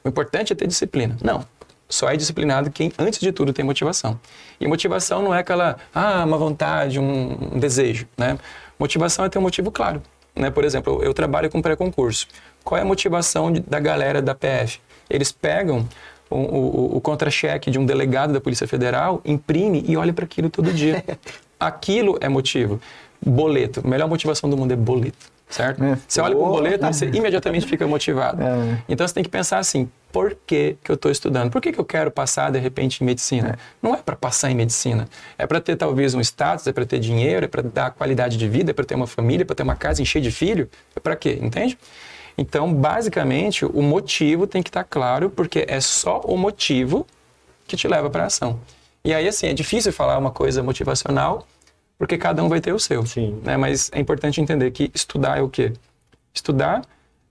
o importante é ter disciplina. Não, só é disciplinado quem, antes de tudo, tem motivação. E motivação não é aquela, uma vontade, um desejo, né? Motivação é ter um motivo claro. Né? Por exemplo, eu trabalho com pré-concurso. Qual é a motivação da galera da PF? Eles pegam o contra-cheque de um delegado da Polícia Federal, imprime e olha para aquilo todo dia. Aquilo é motivo. Boleto. A melhor motivação do mundo é boleto. Certo? Você olha para o boleto e você imediatamente fica motivado. Então você tem que pensar assim, por que eu estou estudando? Por que eu quero passar, de repente, em medicina? Não é para passar em medicina. É para ter, talvez, um status, é para ter dinheiro, é para dar qualidade de vida, é para ter uma família, é para ter uma casa encher de filho. É para quê? Entende? Então, basicamente, o motivo tem que estar claro, porque é só o motivo que te leva para a ação. E aí, assim, é difícil falar uma coisa motivacional, porque cada um vai ter o seu. Sim. Né? Mas é importante entender que estudar é o quê? Estudar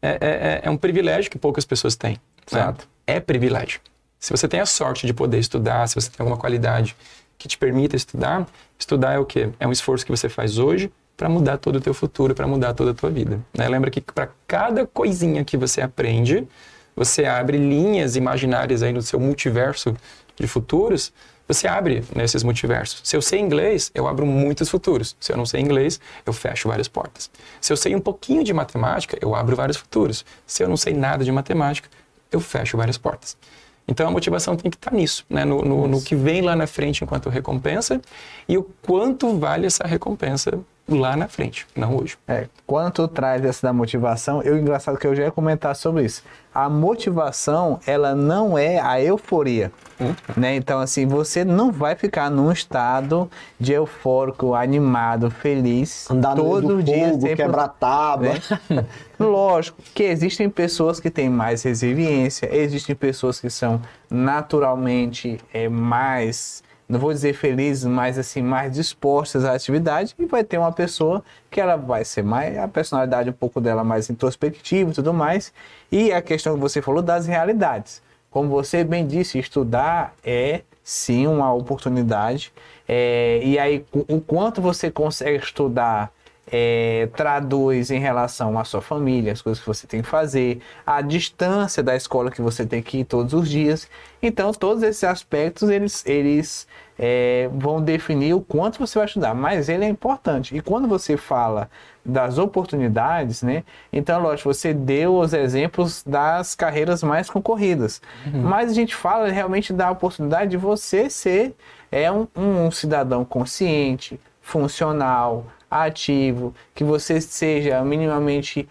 é um privilégio que poucas pessoas têm. Certo? Né? É privilégio. Se você tem a sorte de poder estudar, se você tem alguma qualidade que te permita estudar, estudar é o quê? É um esforço que você faz hoje para mudar todo o teu futuro, para mudar toda a tua vida. Né? Lembra que para cada coisinha que você aprende, você abre linhas imaginárias aí no seu multiverso de futuros, você abre nesses multiversos. Se eu sei inglês, eu abro muitos futuros. Se eu não sei inglês, eu fecho várias portas. Se eu sei um pouquinho de matemática, eu abro vários futuros. Se eu não sei nada de matemática, eu fecho várias portas. Então a motivação tem que estar nisso, né? No que vem lá na frente enquanto recompensa e o quanto vale essa recompensa lá na frente, não hoje. Quando tu traz essa da motivação, engraçado que eu já ia comentar sobre isso. A motivação, ela não é a euforia, né? Então, assim, você não vai ficar num estado de eufórico, animado, feliz, andar todo dia, fogo, sempre, quebrar tábua. né? Lógico que existem pessoas que têm mais resiliência, existem pessoas que são naturalmente mais, não vou dizer felizes, mas assim, mais dispostas à atividade, e vai ter uma pessoa que ela vai ser mais, a personalidade um pouco dela mais introspectiva e tudo mais, e a questão que você falou das realidades. Como você bem disse, estudar é sim uma oportunidade, e aí o quanto você consegue estudar traduz em relação à sua família, as coisas que você tem que fazer, a distância da escola que você tem que ir todos os dias. Então, todos esses aspectos, eles vão definir o quanto você vai estudar, mas ele é importante. E quando você fala das oportunidades, né? Então, lógico, você deu os exemplos das carreiras mais concorridas, mas a gente fala realmente da oportunidade de você ser um cidadão consciente, funcional, ativo, que você seja minimamente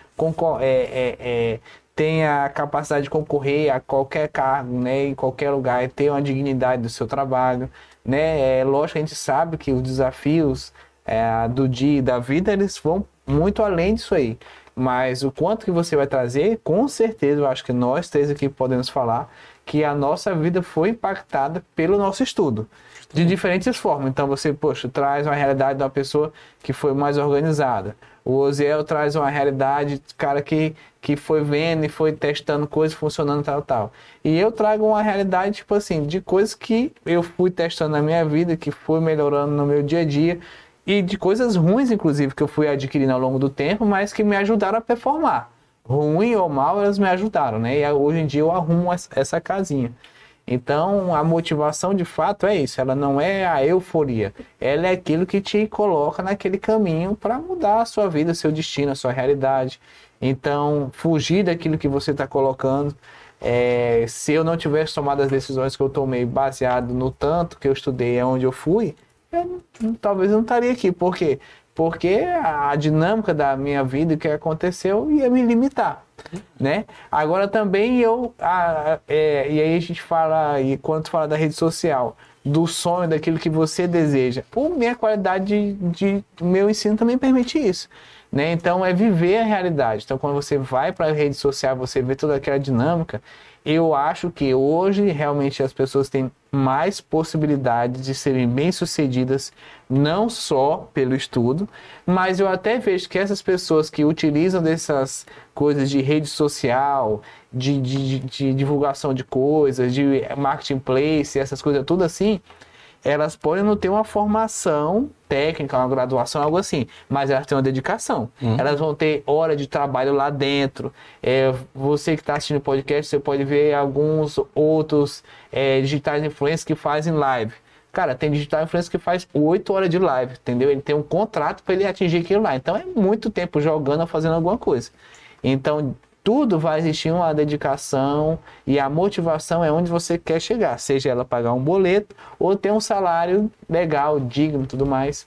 tenha a capacidade de concorrer a qualquer cargo, né, em qualquer lugar, e ter uma dignidade do seu trabalho, né? Lógico que a gente sabe que os desafios do dia e da vida, eles vão muito além disso aí, mas o quanto que você vai trazer, com certeza, eu acho que nós três aqui podemos falar que a nossa vida foi impactada pelo nosso estudo, de diferentes formas. Então você, poxa, traz uma realidade de uma pessoa que foi mais organizada. O Osiel traz uma realidade, cara que foi vendo e foi testando coisas, funcionando, tal. E eu trago uma realidade, tipo assim, de coisas que eu fui testando na minha vida, que fui melhorando no meu dia a dia, e de coisas ruins, inclusive, que eu fui adquirindo ao longo do tempo, mas que me ajudaram a performar. Ruim ou mal, elas me ajudaram, né? E hoje em dia eu arrumo essa casinha. Então, a motivação de fato é isso, ela não é a euforia, ela é aquilo que te coloca naquele caminho para mudar a sua vida, seu destino, a sua realidade. Então, fugir daquilo que você está colocando. Se eu não tivesse tomado as decisões que eu tomei baseado no tanto que eu estudei, aonde eu fui, talvez eu não estaria aqui. Por quê? Porque a dinâmica da minha vida, o que aconteceu, ia me limitar, né? Agora também e aí a gente fala, e quando tu fala da rede social, do sonho, daquilo que você deseja, minha qualidade de meu ensino também permite isso, né? Então é viver a realidade. Então quando você vai para a rede social, você vê toda aquela dinâmica. Eu acho que hoje realmente as pessoas têm mais possibilidades de serem bem-sucedidas, não só pelo estudo, mas eu até vejo que essas pessoas que utilizam dessas coisas de rede social, de divulgação de coisas, de marketplace, essas coisas tudo assim, elas podem não ter uma formação técnica, uma graduação, algo assim, mas elas têm uma dedicação. Elas vão ter hora de trabalho lá dentro. Você que está assistindo o podcast, você pode ver alguns outros digitais influencers que fazem live. Cara, tem digital influencer que faz 8 horas de live, entendeu? Ele tem um contrato para ele atingir aquilo lá. Então é muito tempo jogando ou fazendo alguma coisa. Então tudo vai existir uma dedicação, e a motivação é onde você quer chegar, seja ela pagar um boleto ou ter um salário legal, digno e tudo mais.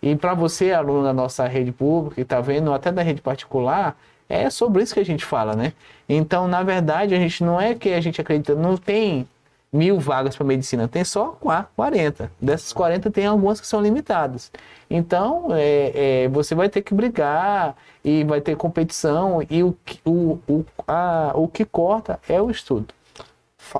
E para você, aluno da nossa rede pública, e está vendo até da rede particular, é sobre isso que a gente fala, né? Então, na verdade, a gente não é que a gente acredita, não tem 1000 vagas para medicina, tem só 40. Dessas 40 tem algumas que são limitadas. Então, você vai ter que brigar e vai ter competição, e o que corta é o estudo.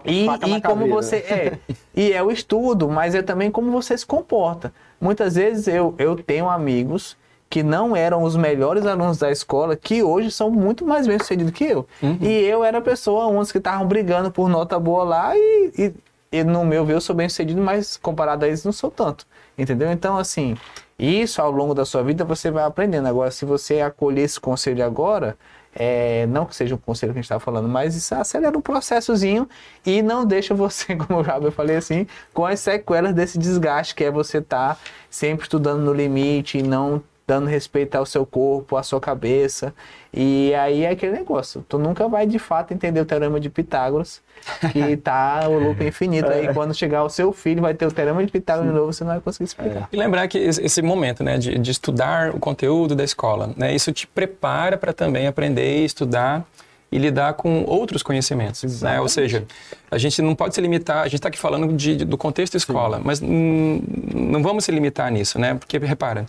E como você e é o estudo, mas é também como você se comporta. Muitas vezes eu tenho amigos que não eram os melhores alunos da escola, que hoje são muito mais bem-sucedidos que eu. E eu era a pessoa, uns que estavam brigando por nota boa lá, e no meu ver eu sou bem-sucedido, mas comparado a eles não sou tanto. Entendeu? Então, assim, isso ao longo da sua vida você vai aprendendo. Agora, se você acolher esse conselho agora, não que seja um conselho que a gente está falando, mas isso acelera um processozinho e não deixa você, como eu já falei assim, com as sequelas desse desgaste, que é você estar sempre estudando no limite e não dando respeito ao seu corpo, à sua cabeça. E aí é aquele negócio, tu nunca vai de fato entender o teorema de Pitágoras, que tá o loop infinito. Aí quando chegar o seu filho vai ter o teorema de Pitágoras de novo, você não vai conseguir explicar. E lembrar que esse momento, né, de estudar o conteúdo da escola, né, isso te prepara para também aprender, estudar e lidar com outros conhecimentos, né? Ou seja, a gente não pode se limitar, a gente está aqui falando do contexto escola, sim, mas não vamos se limitar nisso, né? Porque, repara,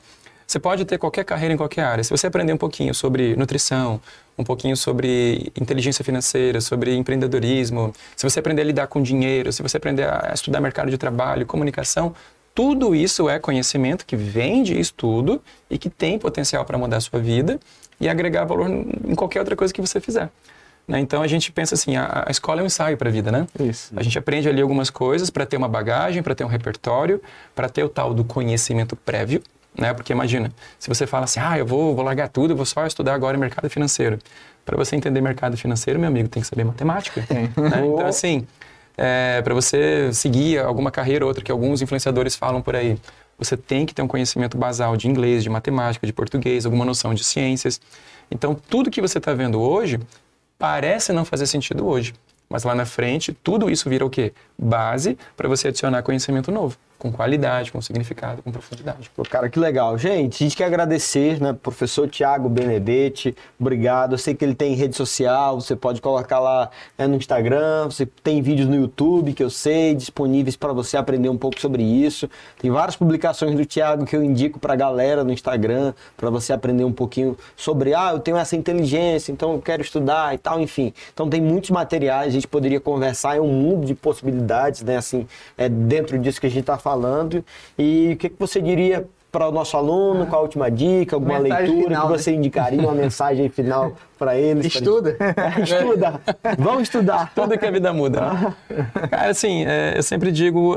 você pode ter qualquer carreira em qualquer área. Se você aprender um pouquinho sobre nutrição, um pouquinho sobre inteligência financeira, sobre empreendedorismo, se você aprender a lidar com dinheiro, se você aprender a estudar mercado de trabalho, comunicação, tudo isso é conhecimento que vem de estudo e que tem potencial para mudar a sua vida e agregar valor em qualquer outra coisa que você fizer. Né? Então a gente pensa assim, a escola é um ensaio para a vida, né? Isso. A gente aprende ali algumas coisas para ter uma bagagem, para ter um repertório, para ter o tal do conhecimento prévio, né? Porque imagina, se você fala assim, eu vou largar tudo, eu vou só estudar agora mercado financeiro. Para você entender mercado financeiro, meu amigo, tem que saber matemática. Né? Então assim, para você seguir alguma carreira ou outra que alguns influenciadores falam por aí, você tem que ter um conhecimento basal de inglês, de matemática, de português, alguma noção de ciências. Então, tudo que você está vendo hoje parece não fazer sentido hoje. Mas lá na frente, tudo isso vira o quê? Base para você adicionar conhecimento novo, com qualidade, com significado, com profundidade. Pô, cara, que legal. Gente, a gente quer agradecer, né, professor Thiago Benedetti, obrigado. Eu sei que ele tem rede social, você pode colocar lá, né, no Instagram, você tem vídeos no YouTube, que eu sei, disponíveis para você aprender um pouco sobre isso. Tem várias publicações do Thiago que eu indico para a galera no Instagram, para você aprender um pouquinho sobre, eu tenho essa inteligência, então eu quero estudar e tal, enfim. Então tem muitos materiais, a gente poderia conversar em um mundo de possibilidades, né, assim, dentro disso que a gente está falando. E o que você diria para o nosso aluno? Qual a última dica? Alguma leitura final, que você indicaria? Uma mensagem final para eles? Estuda! Estuda! Vamos estudar! Tudo que a vida muda. Cara, assim, eu sempre digo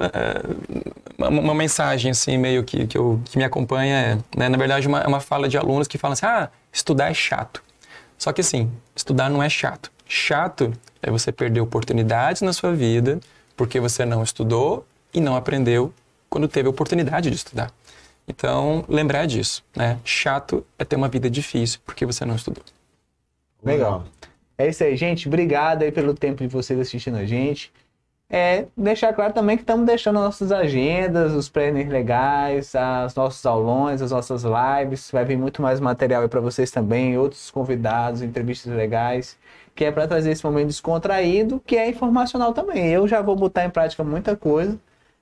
uma mensagem assim, meio que me acompanha, né, na verdade, uma fala de alunos que falam assim, estudar é chato. Só que assim, estudar não é chato. Chato é você perder oportunidades na sua vida porque você não estudou e não aprendeu quando teve a oportunidade de estudar. Então, lembrar disso, né? Chato é ter uma vida difícil porque você não estudou. Legal. É isso aí, gente. Obrigado aí pelo tempo de vocês assistindo a gente. Deixar claro também que estamos deixando nossas agendas, os pré-ENEM legais, os nossos aulões, as nossas lives. Vai vir muito mais material aí para vocês também, outros convidados, entrevistas legais, que é para trazer esse momento descontraído, que é informacional também. Eu já vou botar em prática muita coisa,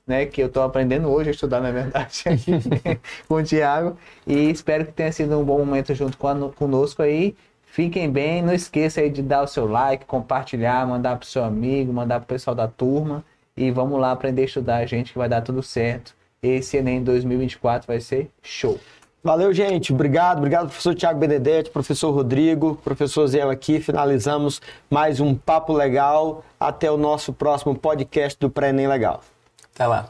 né, que eu estou aprendendo hoje a estudar, na verdade, aqui com o Thiago. E espero que tenha sido um bom momento junto conosco aí. Fiquem bem, não esqueça aí de dar o seu like, compartilhar, mandar pro seu amigo, mandar pro pessoal da turma. E vamos lá aprender a estudar, gente, que vai dar tudo certo. Esse Enem 2024 vai ser show. Valeu, gente. Obrigado, professor Thiago Benedetti, professor Rodrigo, professor Zé aqui. Finalizamos mais um Papo Legal. Até o nosso próximo podcast do Pré-ENEM Legal. Até lá.